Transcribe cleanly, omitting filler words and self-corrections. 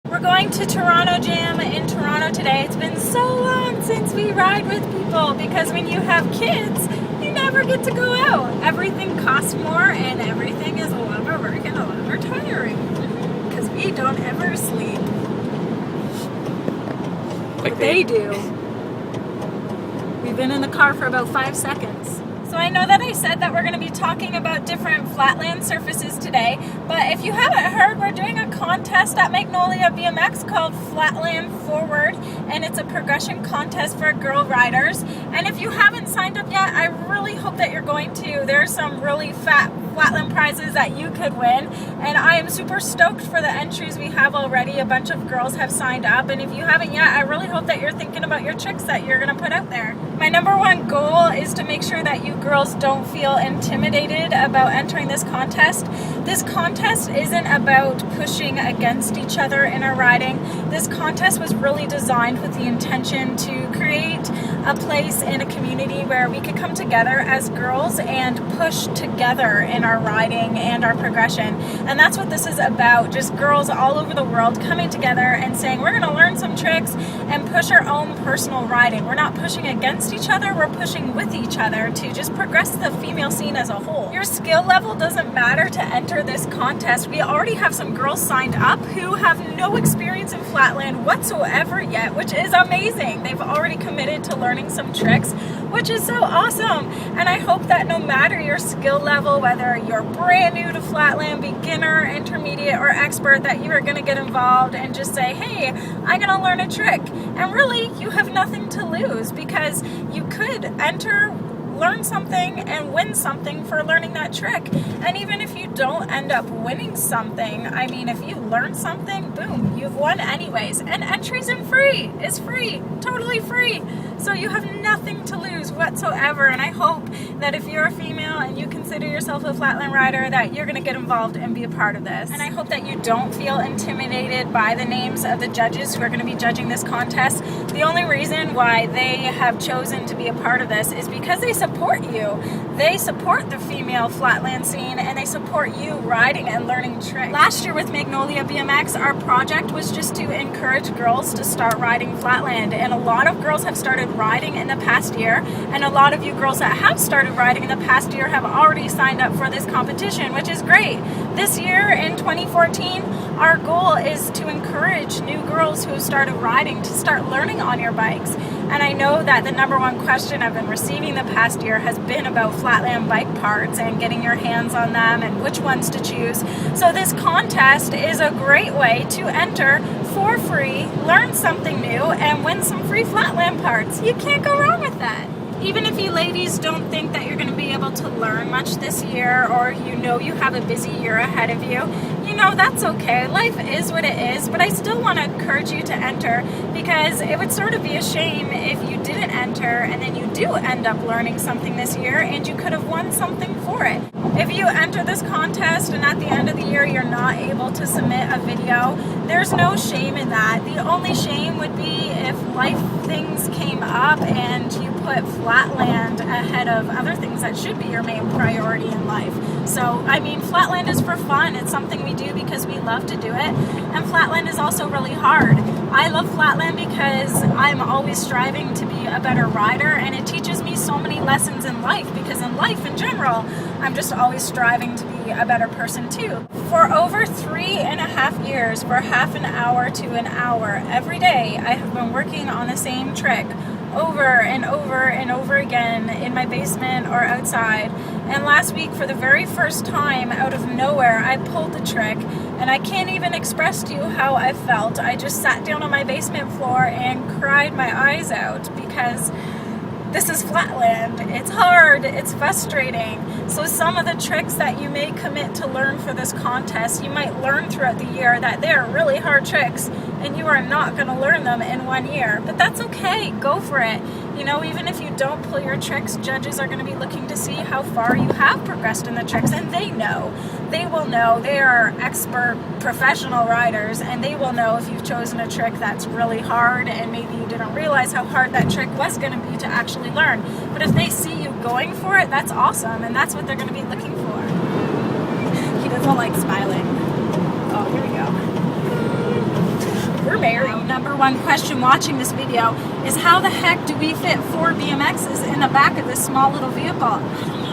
We're going to Toronto Jam in Toronto today. It's been so long since we ride with people because when you have kids, you never get to go out. Everything costs more and everything is a lot more work and a lot more tiring because we don't ever sleep. Like they do. We've been in the car for about 5 seconds. So I know that I said that we're going to be talking about different flatland surfaces today, but if you haven't heard, we're doing a contest at Magnolia BMX called Flatland Forward, and it's a progression contest for girl riders. And if you haven't signed up yet, I really hope that you're going to. There's some really fat flatland prizes that you could win, and I am super stoked for the entries we have already. A bunch of girls have signed up, and if you haven't yet, I really hope that you're thinking about your tricks that you're going to put out there. My number one goal is to make sure that you girls don't feel intimidated about entering this contest. This contest isn't about pushing against each other in our riding. This contest was really designed with the intention to create a place in a community where we could come together as girls and push together in our riding and our progression. And that's what this is about, just girls all over the world coming together and saying we're going to learn some tricks and push our own personal riding. We're not pushing against each other, we're pushing with each other to just progress the female scene as a whole. Your skill level doesn't matter to enter this contest. We already have some girls signed up who have no experience in flatland whatsoever yet, which is amazing. They've already committed to learning some tricks, which is so awesome. And I hope that no matter your skill level, whether you're brand new to flatland, beginner, intermediate, or expert, that you are going to get involved and just say, hey, I'm going to learn a trick. And really, you have nothing to lose because you could enter, learn something, and win something for learning that trick. And even if you don't end up winning something, I mean, if you learn something, boom, you've won anyways. And entries in free is free, totally free. So you have nothing to lose whatsoever. And I hope that if you're a female and you consider yourself a flatland rider, that you're going to get involved and be a part of this. And I hope that you don't feel intimidated by the names of the judges who are going to be judging this contest. The only reason why they have chosen to be a part of this is because they support you. They support the female flatland scene and they support you riding and learning tricks. Last year with Magnolia BMX, our project was just to encourage girls to start riding flatland, and a lot of girls have started riding in the past year, and a lot of you girls that have started riding in the past year have already signed up for this competition, which is great. This year in 2014, our goal is to encourage new girls who have started riding to start learning on your bikes. And I know that the number one question I've been receiving the past year has been about flatland bike parts and getting your hands on them and which ones to choose. So this contest is a great way to enter for free, learn something new, and win some free flatland parts. You can't go wrong with that. Even if you ladies don't think that you're going to be able to learn much this year, or you know you have a busy year ahead of you, you know, that's okay. Life is what it is, but I still want to encourage you to enter because it would sort of be a shame if you didn't enter and then you do end up learning something this year and you could have won something for it. If you enter this contest and at the end of the year you're not able to submit a video, there's no shame in that. The only shame would be if life things came up and you put flatland ahead of other things that should be your main priority in life. So, I mean, flatland is for fun. It's something we do because we love to do it. And flatland is also really hard. I love flatland because I'm always striving to be a better rider, and it teaches me so many lessons in life, because in life in general, I'm just always striving to be a better person too. For over 3.5 years, for half an hour to an hour every day, I have been working on the same trick over and over and over again in my basement or outside. And last week, for the very first time, out of nowhere, I pulled the trick, and I can't even express to you how I felt. I just sat down on my basement floor and cried my eyes out because this is flatland. It's hard, it's frustrating. So some of the tricks that you may commit to learn for this contest, you might learn throughout the year that they're really hard tricks and you are not going to learn them in 1 year. But that's okay, go for it. You know, even if you don't pull your tricks, judges are going to be looking to see how far you have progressed in the tricks, and they know. They will know. They are expert professional riders, and they will know if you've chosen a trick that's really hard and maybe you didn't realize how hard that trick was going to be to actually learn. But if they see you going for it, that's awesome, and that's what they're going to be looking for. He doesn't like smiling. Oh, here we go. very number one question watching this video is how the heck do we fit 4 BMXs in the back of this small little vehicle?